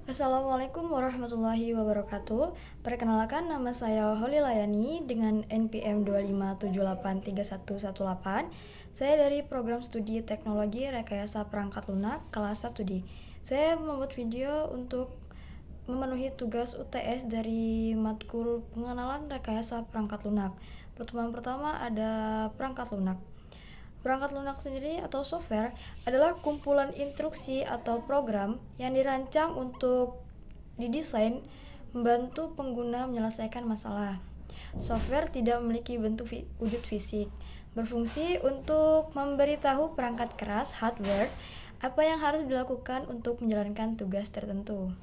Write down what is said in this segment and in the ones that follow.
Assalamualaikum warahmatullahi wabarakatuh. Perkenalkan, nama saya Holly Layani dengan NPM 257831118. Saya dari program studi teknologi rekayasa perangkat lunak kelas 1D. Saya membuat video untuk memenuhi tugas UTS dari matkul pengenalan rekayasa perangkat lunak. Pertemuan pertama ada perangkat lunak. Perangkat lunak sendiri atau software adalah kumpulan instruksi atau program yang dirancang untuk didesain membantu pengguna menyelesaikan masalah. Software tidak memiliki bentuk wujud fisik, berfungsi untuk memberitahu perangkat keras hardware apa yang harus dilakukan untuk menjalankan tugas tertentu.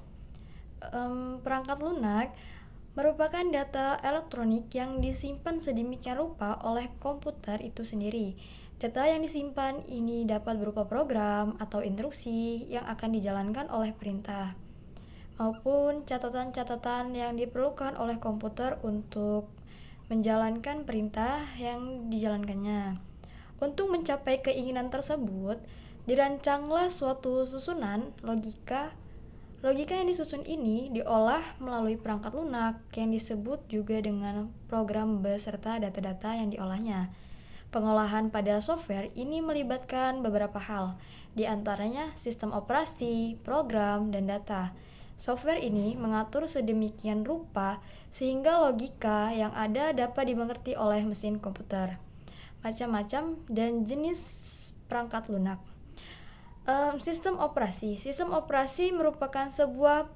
Perangkat lunak merupakan data elektronik yang disimpan sedemikian rupa oleh komputer itu sendiri. Data yang disimpan ini dapat berupa program atau instruksi yang akan dijalankan oleh perintah, maupun catatan-catatan yang diperlukan oleh komputer untuk menjalankan perintah yang dijalankannya. Untuk mencapai keinginan tersebut, dirancanglah suatu susunan logika. Logika yang disusun ini diolah melalui perangkat lunak yang disebut juga dengan program beserta data-data yang diolahnya. Pengolahan pada software ini melibatkan beberapa hal, di antaranya sistem operasi, program, dan data. Software ini mengatur sedemikian rupa sehingga logika yang ada dapat dimengerti oleh mesin komputer. Macam-macam dan jenis perangkat lunak. Sistem operasi merupakan sebuah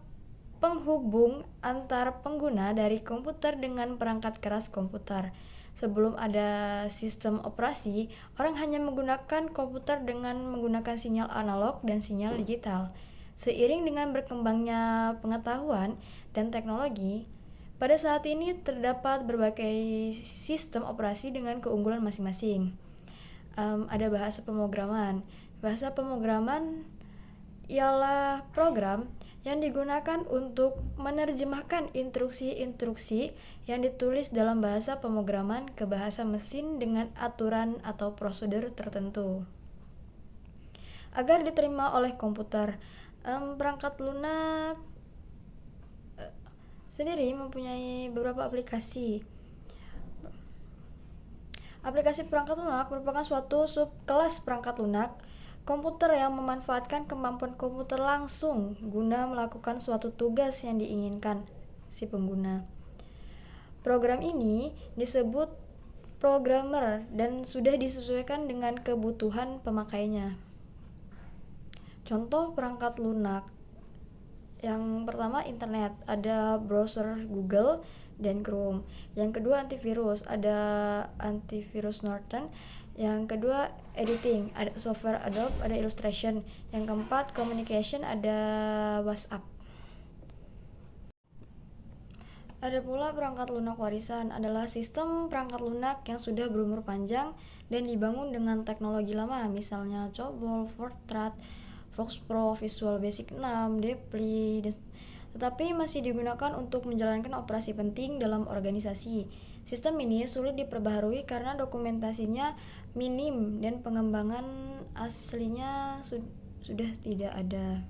penghubung antar pengguna dari komputer dengan perangkat keras komputer. Sebelum ada sistem operasi, orang hanya menggunakan komputer dengan menggunakan sinyal analog dan sinyal digital. Seiring dengan berkembangnya pengetahuan dan teknologi, pada saat ini terdapat berbagai sistem operasi dengan keunggulan masing-masing. Ada bahasa pemrograman. Bahasa pemrograman ialah program yang digunakan untuk menerjemahkan instruksi-instruksi yang ditulis dalam bahasa pemrograman ke bahasa mesin dengan aturan atau prosedur tertentu agar diterima oleh komputer. Perangkat lunak sendiri mempunyai beberapa aplikasi. Aplikasi perangkat lunak merupakan suatu subkelas perangkat lunak komputer yang memanfaatkan kemampuan komputer langsung guna melakukan suatu tugas yang diinginkan si pengguna. Program ini disebut programmer dan sudah disesuaikan dengan kebutuhan pemakainya. Contoh perangkat lunak yang pertama internet, ada browser Google dan Chrome. Yang kedua antivirus, ada antivirus Norton. Yang kedua editing, ada software Adobe, ada Illustration. Yang keempat communication, ada WhatsApp. Ada pula perangkat lunak warisan, adalah sistem perangkat lunak yang sudah berumur panjang dan dibangun dengan teknologi lama, misalnya COBOL, Fortran, Fox Pro, Visual Basic 6, Depli, tetapi masih digunakan untuk menjalankan operasi penting dalam organisasi. Sistem ini sulit diperbaharui karena dokumentasinya minim dan pengembangan aslinya sudah tidak ada.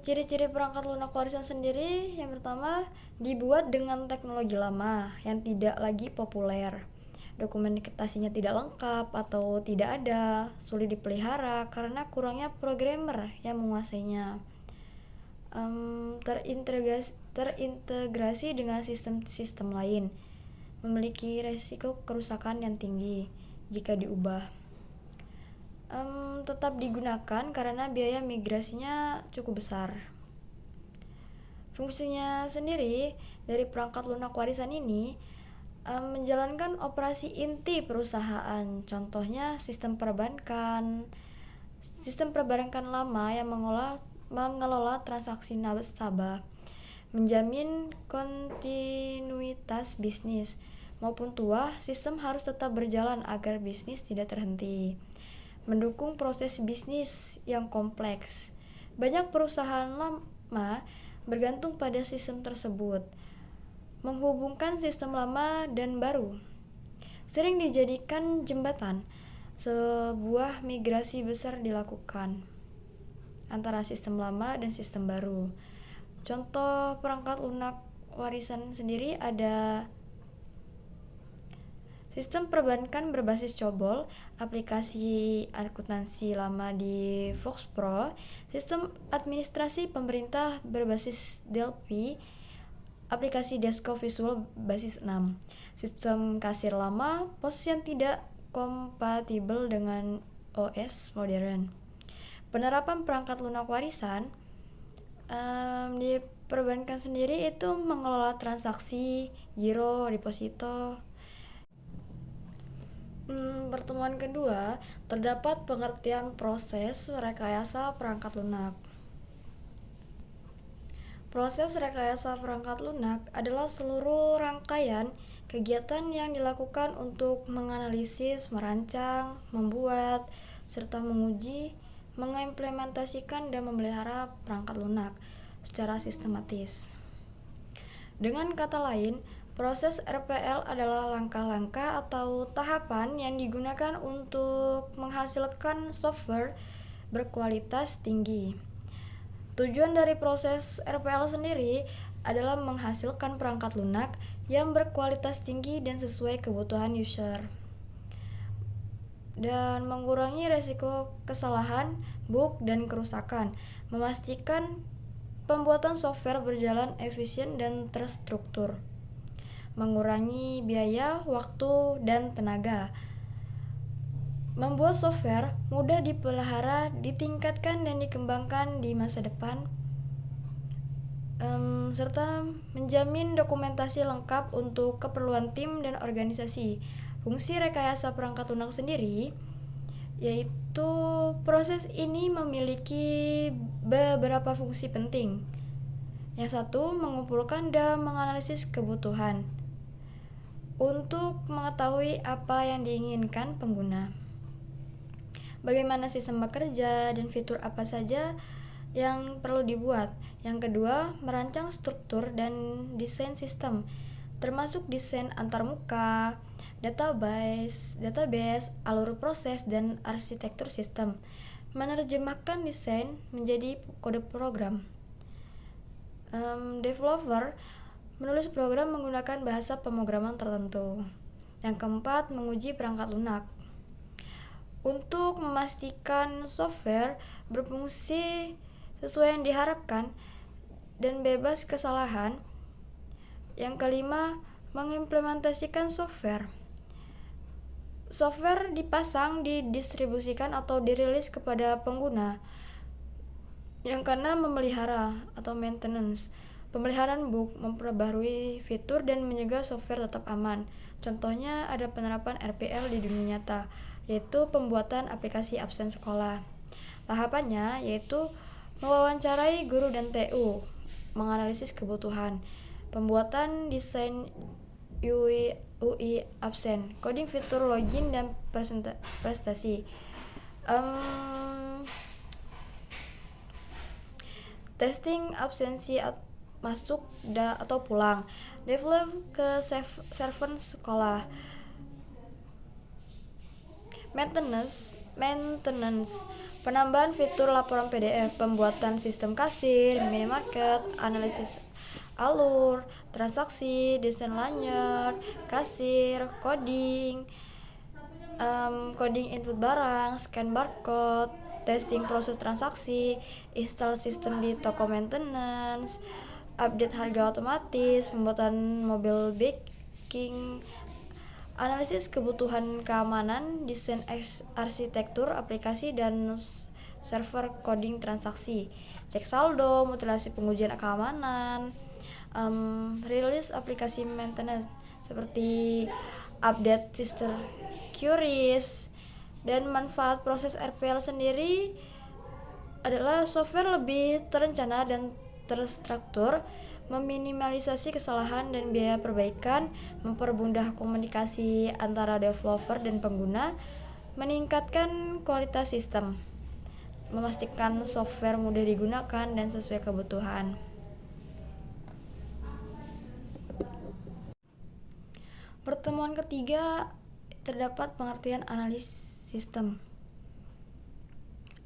Ciri-ciri perangkat lunak warisan sendiri, yang pertama, dibuat dengan teknologi lama yang tidak lagi populer. Dokumentasinya tidak lengkap atau tidak ada, sulit dipelihara karena kurangnya programmer yang menguasainya. Terintegrasi dengan sistem-sistem lain, memiliki resiko kerusakan yang tinggi jika diubah. Tetap digunakan karena biaya migrasinya cukup besar. Fungsinya sendiri dari perangkat lunak warisan ini menjalankan operasi inti perusahaan, contohnya sistem perbankan lama yang mengelola transaksi nasabah, menjamin kontinuitas bisnis, maupun tua, sistem harus tetap berjalan agar bisnis tidak terhenti. Mendukung proses bisnis yang kompleks. Banyak perusahaan lama bergantung pada sistem tersebut. Menghubungkan sistem lama dan baru sering dijadikan jembatan sebuah migrasi besar dilakukan. antara sistem lama dan sistem baru. Contoh perangkat lunak warisan sendiri ada sistem perbankan berbasis COBOL, aplikasi akuntansi lama di Fox Pro, sistem administrasi pemerintah berbasis Delphi, aplikasi desktop visual basis 6, sistem kasir lama, POS yang tidak kompatibel dengan OS modern. Penerapan perangkat lunak warisan di perbankan sendiri itu mengelola transaksi, giro, deposito. Pertemuan kedua, terdapat pengertian proses rekayasa perangkat lunak. Proses rekayasa perangkat lunak adalah seluruh rangkaian kegiatan yang dilakukan untuk menganalisis, merancang, membuat, serta menguji, mengimplementasikan dan memelihara perangkat lunak secara sistematis. Dengan kata lain, proses RPL adalah langkah-langkah atau tahapan yang digunakan untuk menghasilkan software berkualitas tinggi. Tujuan dari proses RPL sendiri adalah menghasilkan perangkat lunak yang berkualitas tinggi dan sesuai kebutuhan user, dan mengurangi resiko kesalahan, bug, dan kerusakan, memastikan pembuatan software berjalan efisien dan terstruktur, mengurangi biaya, waktu, dan tenaga, membuat software mudah dipelihara, ditingkatkan, dan dikembangkan di masa depan, serta menjamin dokumentasi lengkap untuk keperluan tim dan organisasi. Fungsi rekayasa perangkat lunak sendiri yaitu proses ini memiliki beberapa fungsi penting. Yang satu, mengumpulkan dan menganalisis kebutuhan untuk mengetahui apa yang diinginkan pengguna, bagaimana sistem bekerja, dan fitur apa saja yang perlu dibuat. Yang kedua, merancang struktur dan desain sistem, termasuk desain antarmuka, database, alur proses, dan arsitektur sistem. Menerjemahkan desain menjadi kode program. Developer menulis program menggunakan bahasa pemrograman tertentu. Yang keempat, menguji perangkat lunak untuk memastikan software berfungsi sesuai yang diharapkan dan bebas kesalahan. Yang kelima, mengimplementasikan software. Software dipasang, didistribusikan, atau dirilis kepada pengguna. Yang keenam, memelihara atau maintenance. Pemeliharaan bug, memperbarui fitur, dan mencegah software tetap aman. Contohnya ada penerapan RPL di dunia nyata, yaitu pembuatan aplikasi absen sekolah. Tahapannya yaitu mewawancarai guru dan TU, menganalisis kebutuhan, pembuatan desain UI absen, coding fitur login dan prestasi, testing absensi masuk atau pulang, develop ke server sekolah, maintenance, penambahan fitur laporan PDF, pembuatan sistem kasir, minimarket, analisis alur, transaksi, desain lanyard, kasir, coding, coding input barang, scan barcode, testing proses transaksi, install sistem di toko maintenance, update harga otomatis, pembuatan mobile banking, analisis kebutuhan keamanan, desain arsitektur aplikasi dan server, coding transaksi, cek saldo, mutilasi pengujian keamanan, rilis aplikasi maintenance seperti update sister queries. Dan manfaat proses RPL sendiri adalah software lebih terencana dan terstruktur, meminimalisasi kesalahan dan biaya perbaikan, mempermudah komunikasi antara developer dan pengguna, meningkatkan kualitas sistem, memastikan software mudah digunakan dan sesuai kebutuhan. Pertemuan ketiga, terdapat pengertian analisis sistem.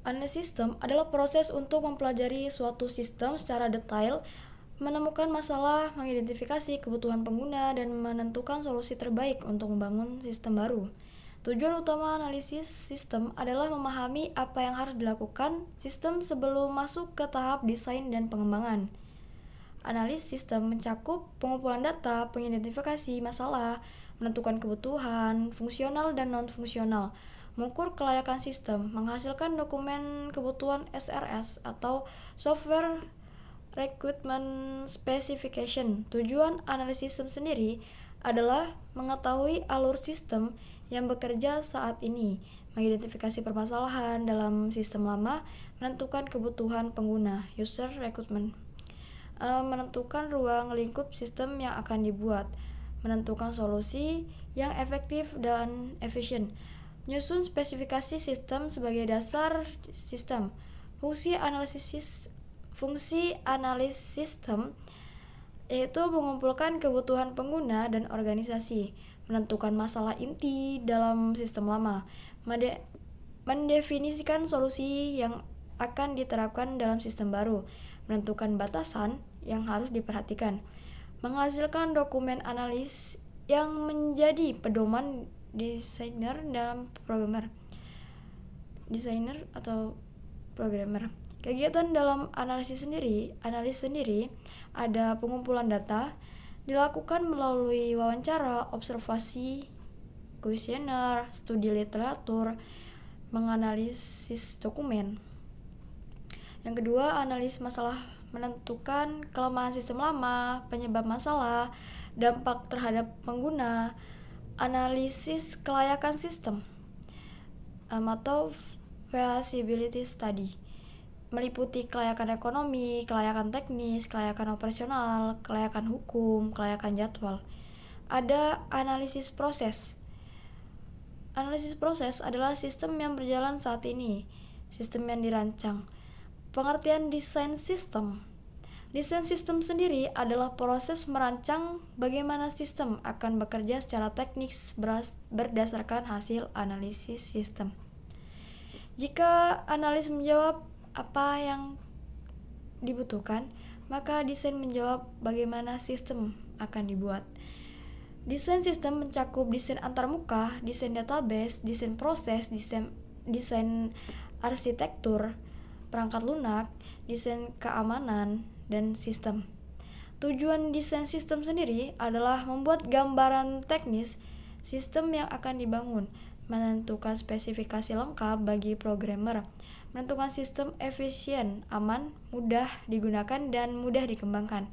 Analisis sistem adalah proses untuk mempelajari suatu sistem secara detail, menemukan masalah, mengidentifikasi kebutuhan pengguna, dan menentukan solusi terbaik untuk membangun sistem baru. Tujuan utama analisis sistem adalah memahami apa yang harus dilakukan sistem sebelum masuk ke tahap desain dan pengembangan. Analisis sistem mencakup pengumpulan data, pengidentifikasi masalah, menentukan kebutuhan fungsional dan non-fungsional, mengukur kelayakan sistem, menghasilkan dokumen kebutuhan SRS atau Software Requirement Specification. Tujuan analisis sistem sendiri adalah mengetahui alur sistem yang bekerja saat ini, mengidentifikasi permasalahan dalam sistem lama, menentukan kebutuhan pengguna (user requirement), menentukan ruang lingkup sistem yang akan dibuat, menentukan solusi yang efektif dan efisien, menyusun spesifikasi sistem sebagai dasar sistem. Fungsi analis sistem yaitu mengumpulkan kebutuhan pengguna dan organisasi, menentukan masalah inti dalam sistem lama, mendefinisikan solusi yang akan diterapkan dalam sistem baru, menentukan batasan yang harus diperhatikan, menghasilkan dokumen analis yang menjadi pedoman desainer atau programmer. Kegiatan dalam analis sendiri ada pengumpulan data, dilakukan melalui wawancara, observasi, kuesioner, studi literatur, menganalisis dokumen. Yang kedua, analis masalah, menentukan kelemahan sistem lama, penyebab masalah, dampak terhadap pengguna, analisis kelayakan sistem atau feasibility study, meliputi kelayakan ekonomi, kelayakan teknis, kelayakan operasional, kelayakan hukum, kelayakan jadwal. Ada analisis proses. Analisis proses adalah sistem yang berjalan saat ini, sistem yang dirancang. Pengertian desain sistem. Desain sistem sendiri adalah proses merancang bagaimana sistem akan bekerja secara teknis berdasarkan hasil analisis sistem. Jika analis menjawab apa yang dibutuhkan, maka desain menjawab bagaimana sistem akan dibuat. Desain sistem mencakup desain antarmuka, desain database, desain proses, desain arsitektur, perangkat lunak, desain keamanan, dan sistem. Tujuan desain sistem sendiri adalah membuat gambaran teknis sistem yang akan dibangun, menentukan spesifikasi lengkap bagi programmer, menentukan sistem efisien, aman, mudah digunakan, dan mudah dikembangkan,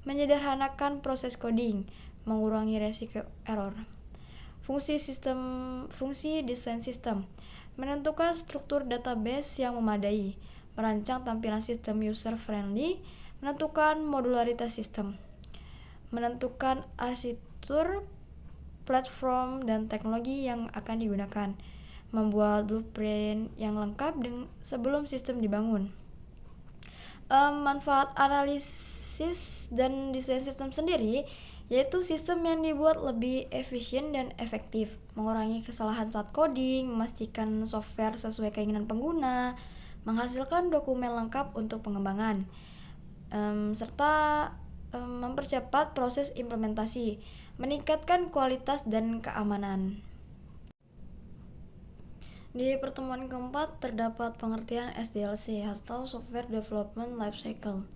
menyederhanakan proses coding, mengurangi resiko error. Fungsi desain sistem, menentukan struktur database yang memadai, merancang tampilan sistem user-friendly, menentukan modularitas sistem, menentukan arsitektur, platform, dan teknologi yang akan digunakan, membuat blueprint yang lengkap sebelum sistem dibangun. Manfaat analisis dan desain sistem sendiri yaitu sistem yang dibuat lebih efisien dan efektif, mengurangi kesalahan saat coding, memastikan software sesuai keinginan pengguna, menghasilkan dokumen lengkap untuk pengembangan, serta mempercepat proses implementasi, meningkatkan kualitas dan keamanan. Di pertemuan keempat terdapat pengertian SDLC atau Software Development Lifecycle.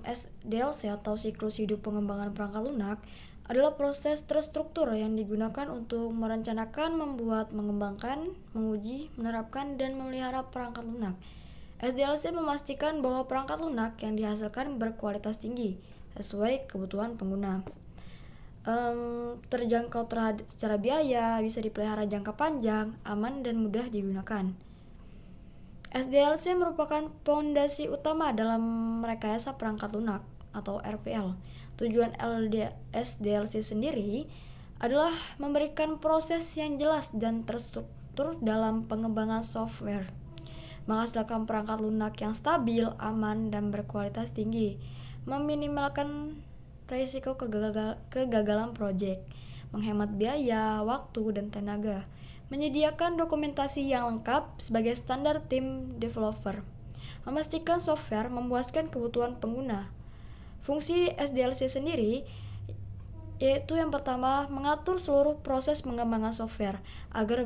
SDLC atau siklus hidup pengembangan perangkat lunak adalah proses terstruktur yang digunakan untuk merencanakan, membuat, mengembangkan, menguji, menerapkan, dan memelihara perangkat lunak. SDLC memastikan bahwa perangkat lunak yang dihasilkan berkualitas tinggi sesuai kebutuhan pengguna, terjangkau secara biaya, bisa dipelihara jangka panjang, aman, dan mudah digunakan. SDLC merupakan fondasi utama dalam rekayasa perangkat lunak atau RPL. Tujuan SDLC sendiri adalah memberikan proses yang jelas dan terstruktur dalam pengembangan software, menghasilkan perangkat lunak yang stabil, aman, dan berkualitas tinggi, meminimalkan risiko kegagalan proyek, menghemat biaya, waktu, dan tenaga, Menyediakan dokumentasi yang lengkap sebagai standar tim developer. Memastikan software memuaskan kebutuhan pengguna. Fungsi SDLC sendiri yaitu yang pertama, mengatur seluruh proses pengembangan software agar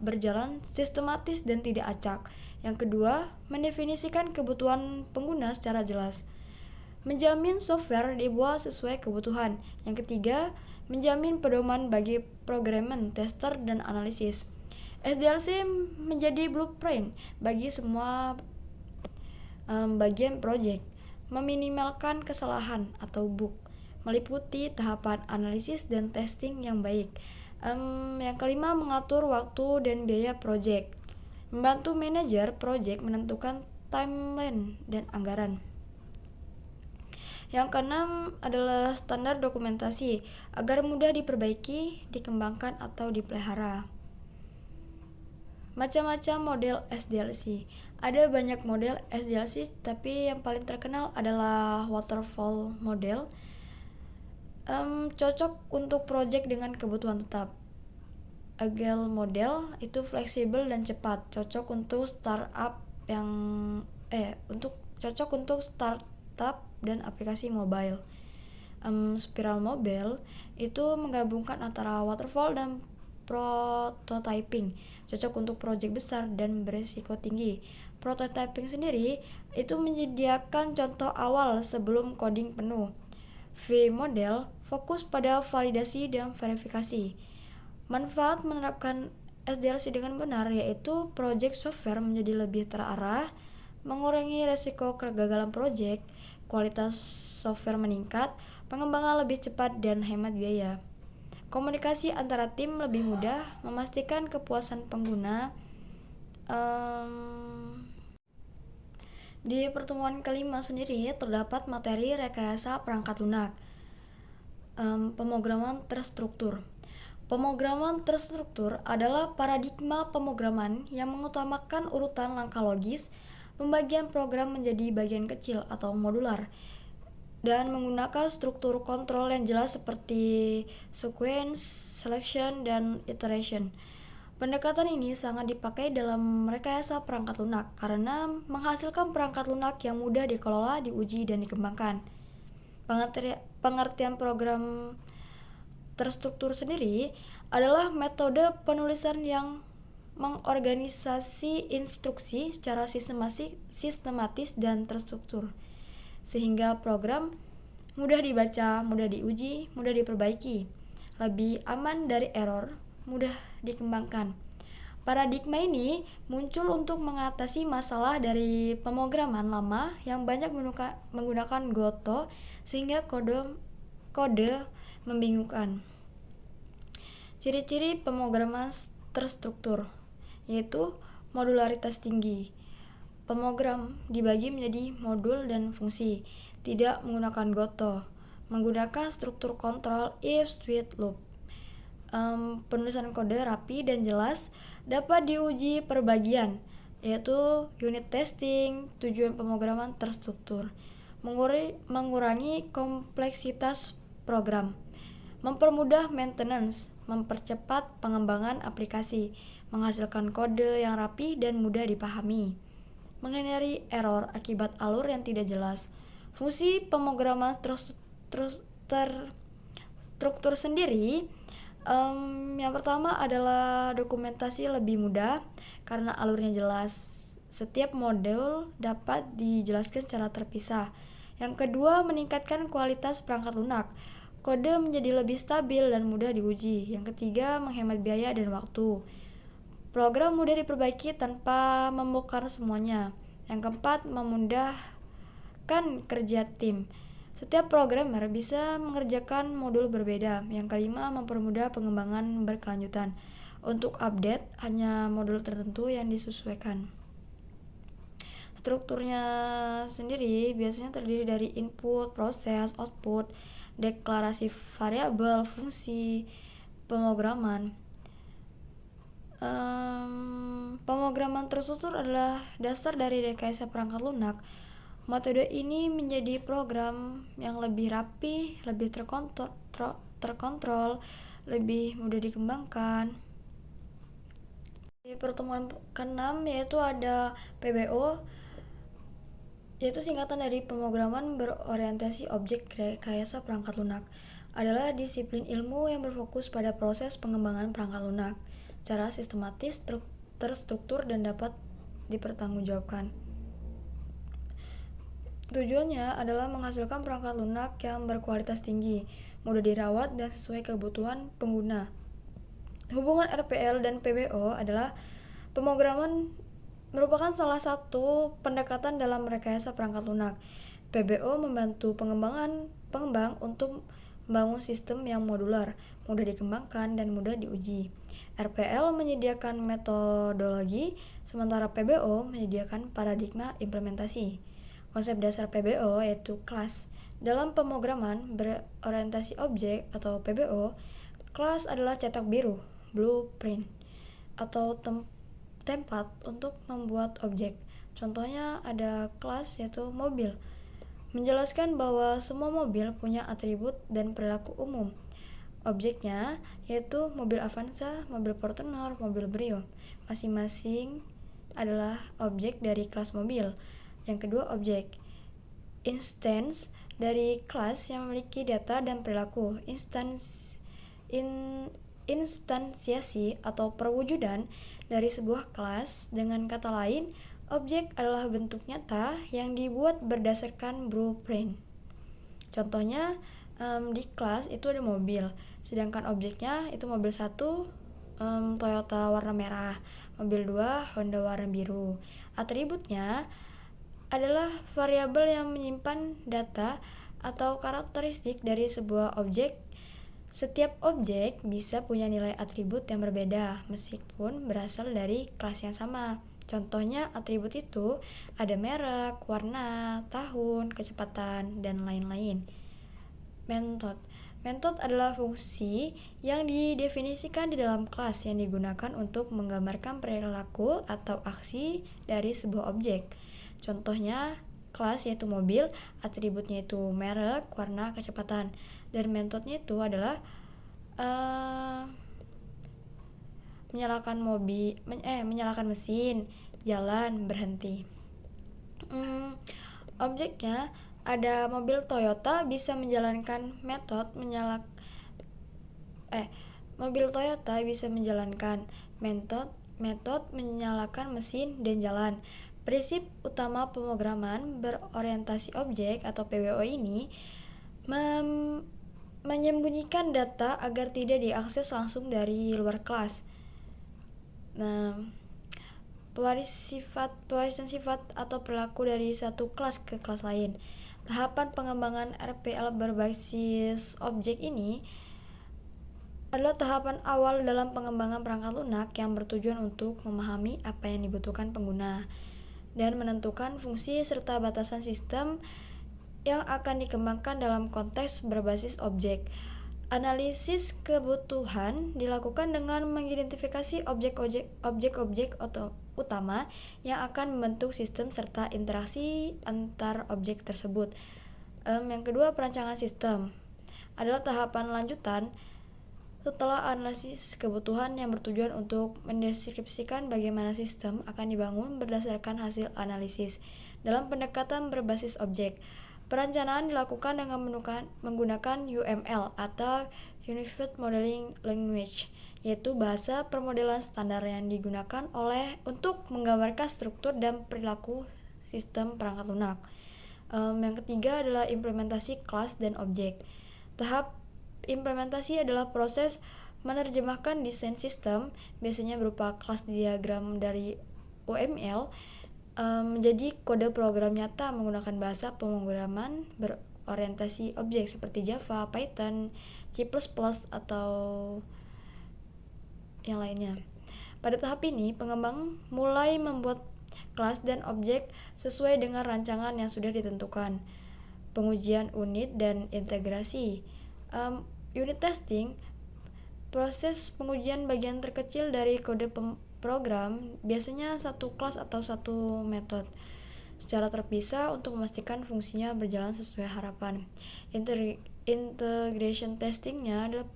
berjalan sistematis dan tidak acak. Yang kedua, mendefinisikan kebutuhan pengguna secara jelas. Menjamin software dibuat sesuai kebutuhan. Yang ketiga, menjamin pedoman bagi programmen, tester, dan analisis. SDLC menjadi blueprint bagi semua bagian project, meminimalkan kesalahan atau bug, meliputi tahapan analisis dan testing yang baik. Yang kelima, mengatur waktu dan biaya project, membantu manajer project menentukan timeline dan anggaran. Yang keenam adalah standar dokumentasi agar mudah diperbaiki, dikembangkan, atau dipelihara. Macam-macam model SDLC. Ada banyak model SDLC, tapi yang paling terkenal adalah waterfall model. Cocok untuk project dengan kebutuhan tetap. Agile model itu fleksibel dan cepat, cocok untuk startup dan aplikasi mobile. Spiral model itu menggabungkan antara waterfall dan prototyping, cocok untuk proyek besar dan berisiko tinggi. Prototyping sendiri itu menyediakan contoh awal sebelum coding penuh. V-model fokus pada validasi dan verifikasi. Manfaat menerapkan SDLC dengan benar yaitu proyek software menjadi lebih terarah, mengurangi resiko kegagalan proyek, kualitas software meningkat, pengembangan lebih cepat dan hemat biaya. Komunikasi antara tim lebih mudah, memastikan kepuasan pengguna. Di pertemuan kelima sendiri terdapat materi rekayasa perangkat lunak. Pemrograman terstruktur. Pemrograman terstruktur adalah paradigma pemrograman yang mengutamakan urutan langkah logis, pembagian program menjadi bagian kecil atau modular, dan menggunakan struktur kontrol yang jelas seperti sequence, selection, dan iteration. Pendekatan ini sangat dipakai dalam rekayasa perangkat lunak karena menghasilkan perangkat lunak yang mudah dikelola, diuji, dan dikembangkan. Pengertian program terstruktur sendiri adalah metode penulisan yang mengorganisasi instruksi secara sistematis dan terstruktur, sehingga program mudah dibaca, mudah diuji, mudah diperbaiki, lebih aman dari error, mudah dikembangkan. Paradigma ini muncul untuk mengatasi masalah dari pemrograman lama yang banyak menggunakan Goto sehingga kode membingungkan. Ciri-ciri pemrograman terstruktur yaitu modularitas tinggi. Pemrogram dibagi menjadi modul dan fungsi, tidak menggunakan Goto, menggunakan struktur kontrol if switch loop. Penulisan kode rapi dan jelas, dapat diuji per bagian, yaitu unit testing. Tujuan pemrograman terstruktur mengurangi kompleksitas program, mempermudah maintenance, mempercepat pengembangan aplikasi, menghasilkan kode yang rapi dan mudah dipahami, menghindari error akibat alur yang tidak jelas. Fungsi pemrograman terstruktur sendiri, yang pertama adalah dokumentasi lebih mudah karena alurnya jelas. Setiap modul dapat dijelaskan secara terpisah. Yang kedua, meningkatkan kualitas perangkat lunak. Kode menjadi lebih stabil dan mudah diuji. Yang ketiga, menghemat biaya dan waktu. Program mudah diperbaiki tanpa membongkar semuanya. Yang keempat, memudahkan kerja tim. Setiap programmer bisa mengerjakan modul berbeda. Yang kelima, mempermudah pengembangan berkelanjutan. Untuk update, hanya modul tertentu yang disesuaikan. Strukturnya sendiri biasanya terdiri dari input, proses, output, deklarasi variabel, fungsi, pemrograman. Pemrograman terstruktur adalah dasar dari rekayasa perangkat lunak. Metode ini menjadi program yang lebih rapi, lebih terkontrol, lebih mudah dikembangkan. Di pertemuan ke-6 yaitu ada PBO, yaitu singkatan dari pemrograman berorientasi objek rekayasa perangkat lunak. Adalah disiplin ilmu yang berfokus pada proses pengembangan perangkat lunak secara sistematis, terstruktur, dan dapat dipertanggungjawabkan. Tujuannya adalah menghasilkan perangkat lunak yang berkualitas tinggi, mudah dirawat, dan sesuai kebutuhan pengguna. Hubungan RPL dan PBO adalah pemrograman merupakan salah satu pendekatan dalam rekayasa perangkat lunak. PBO membantu pengembang untuk membangun sistem yang modular, mudah dikembangkan, dan mudah diuji. RPL menyediakan metodologi, sementara PBO menyediakan paradigma implementasi. Konsep dasar PBO yaitu kelas. Dalam pemrograman berorientasi objek atau PBO, kelas adalah cetak biru, blueprint, atau template untuk membuat objek. Contohnya ada kelas yaitu mobil, menjelaskan bahwa semua mobil punya atribut dan perilaku umum. Objeknya yaitu mobil Avanza, mobil Fortuner, mobil Brio. Masing-masing adalah objek dari kelas mobil. Yang kedua, objek instance dari kelas yang memiliki data dan perilaku. Instansiasi atau perwujudan dari sebuah kelas. Dengan kata lain, objek adalah bentuk nyata yang dibuat berdasarkan blueprint. Contohnya di kelas itu ada mobil, sedangkan objeknya itu mobil 1 Toyota warna merah, mobil 2 Honda warna biru. Atributnya adalah variabel yang menyimpan data atau karakteristik dari sebuah objek. Setiap objek bisa punya nilai atribut yang berbeda meskipun berasal dari kelas yang sama. Contohnya atribut itu ada merek, warna, tahun, kecepatan, dan lain-lain. Metode adalah fungsi yang didefinisikan di dalam kelas yang digunakan untuk menggambarkan perilaku atau aksi dari sebuah objek. Contohnya kelas yaitu mobil, atributnya itu merek, warna, kecepatan, dan metodenya itu adalah menyalakan mesin, jalan, berhenti. Objeknya ada mobil Toyota bisa menjalankan mobil Toyota bisa menjalankan metode menyalakan mesin dan jalan. Prinsip utama pemrograman berorientasi objek atau PBO ini menyembunyikan data agar tidak diakses langsung dari luar kelas. Pewarisan sifat atau perilaku dari satu kelas ke kelas lain. Tahapan pengembangan RPL berbasis objek ini adalah tahapan awal dalam pengembangan perangkat lunak yang bertujuan untuk memahami apa yang dibutuhkan pengguna dan menentukan fungsi serta batasan sistem yang akan dikembangkan dalam konteks berbasis objek. Analisis kebutuhan dilakukan dengan mengidentifikasi objek-objek utama yang akan membentuk sistem serta interaksi antar objek tersebut. Yang kedua, perancangan sistem adalah tahapan lanjutan setelah analisis kebutuhan yang bertujuan untuk mendeskripsikan bagaimana sistem akan dibangun berdasarkan hasil analisis. Dalam pendekatan berbasis objek, perencanaan dilakukan dengan menggunakan UML atau Unified Modeling Language, yaitu bahasa permodelan standar yang digunakan untuk menggambarkan struktur dan perilaku sistem perangkat lunak. Yang ketiga adalah implementasi kelas dan objek. Tahap implementasi adalah proses menerjemahkan desain sistem, biasanya berupa kelas diagram dari UML, menjadi kode program nyata menggunakan bahasa pemrograman berorientasi objek seperti Java, Python, C++, atau yang lainnya. Pada tahap ini, pengembang mulai membuat kelas dan objek sesuai dengan rancangan yang sudah ditentukan. Pengujian unit dan integrasi. Unit testing, proses pengujian bagian terkecil dari kode program, biasanya satu kelas atau satu metode, secara terpisah untuk memastikan fungsinya berjalan sesuai harapan. Integration testingnya adalah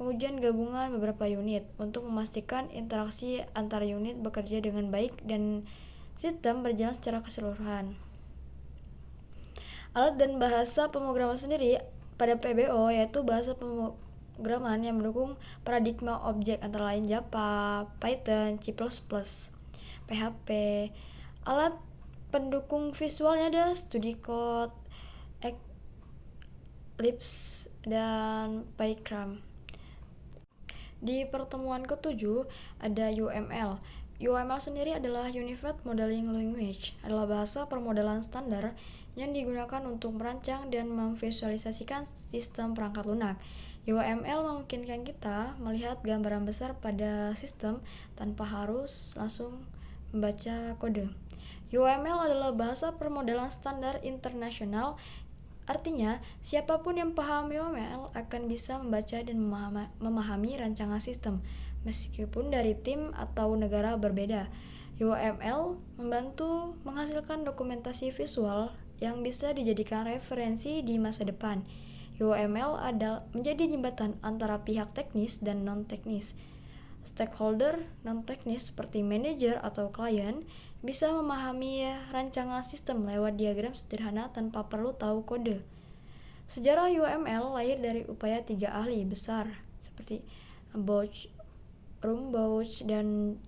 pengujian gabungan beberapa unit untuk memastikan interaksi antar unit bekerja dengan baik dan sistem berjalan secara keseluruhan. Alat dan bahasa pemrograman sendiri pada PBO yaitu bahasa pemrograman yang mendukung paradigma objek antara lain Java, Python, C++, PHP. Alat pendukung visualnya ada StudiCode, Eclipse, dan PyCharm. Di pertemuan ke-7 ada UML. UML sendiri adalah Unified Modeling Language, adalah bahasa permodelan standar yang digunakan untuk merancang dan memvisualisasikan sistem perangkat lunak. UML memungkinkan kita melihat gambaran besar pada sistem tanpa harus langsung membaca kode. UML adalah bahasa permodelan standar internasional. Artinya, siapapun yang paham UML akan bisa membaca dan memahami rancangan sistem, meskipun dari tim atau negara berbeda. UML membantu menghasilkan dokumentasi visual yang bisa dijadikan referensi di masa depan. UML menjadi jembatan antara pihak teknis dan non-teknis. Stakeholder non-teknis seperti manajer atau klien bisa memahami rancangan sistem lewat diagram sederhana tanpa perlu tahu kode. Sejarah UML lahir dari upaya 3 ahli besar seperti Rombauch dan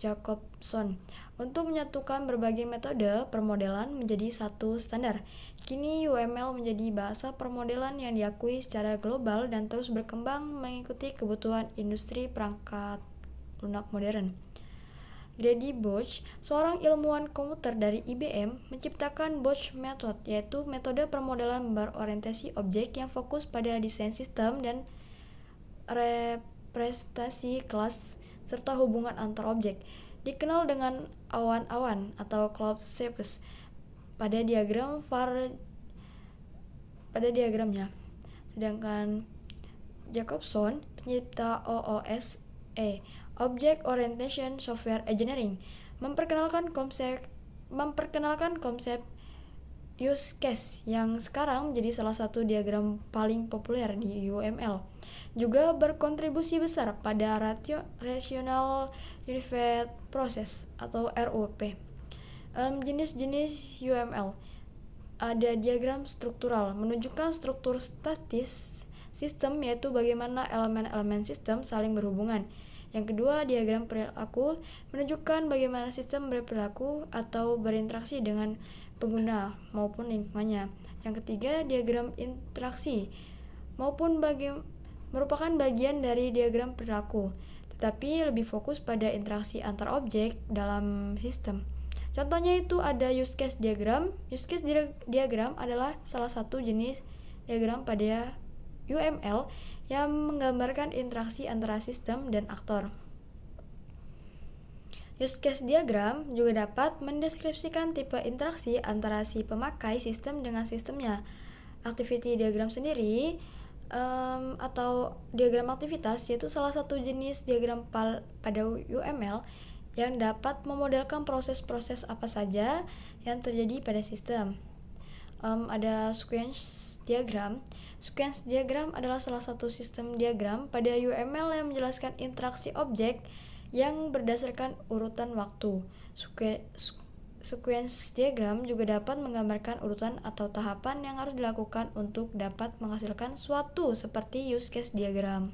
Jacobson untuk menyatukan berbagai metode permodelan menjadi satu standar. Kini UML menjadi bahasa permodelan yang diakui secara global dan terus berkembang mengikuti kebutuhan industri perangkat lunak modern. Grady Booch, seorang ilmuwan komputer dari IBM, menciptakan Booch Method, yaitu metode permodelan berorientasi objek yang fokus pada desain sistem dan representasi kelas serta hubungan antar objek, dikenal dengan awan-awan atau cloud shapes pada diagramnya. Sedangkan Jacobson, pencipta OOSE, Object Orientation Software Engineering, memperkenalkan konsep use case yang sekarang menjadi salah satu diagram paling populer di UML. Juga berkontribusi besar pada Rational Unified Process atau RUP. Jenis-jenis UML. Ada diagram struktural menunjukkan struktur statis sistem, yaitu bagaimana elemen-elemen sistem saling berhubungan. Yang kedua, diagram perilaku menunjukkan bagaimana sistem berperilaku atau berinteraksi dengan pengguna maupun lingkungannya. Yang ketiga, diagram interaksi merupakan bagian dari diagram perilaku, tetapi lebih fokus pada interaksi antar objek dalam sistem. Contohnya itu ada use case diagram. Use case diagram adalah salah satu jenis diagram pada UML yang menggambarkan interaksi antara sistem dan aktor. Use case diagram juga dapat mendeskripsikan tipe interaksi antara si pemakai sistem dengan sistemnya. Activity diagram sendiri atau diagram aktivitas yaitu salah satu jenis diagram pada UML yang dapat memodelkan proses-proses apa saja yang terjadi pada sistem. Ada sequence diagram. Sequence diagram adalah salah satu sistem diagram pada UML yang menjelaskan interaksi objek yang berdasarkan urutan waktu. Sequence diagram juga dapat menggambarkan urutan atau tahapan yang harus dilakukan untuk dapat menghasilkan suatu seperti use case diagram.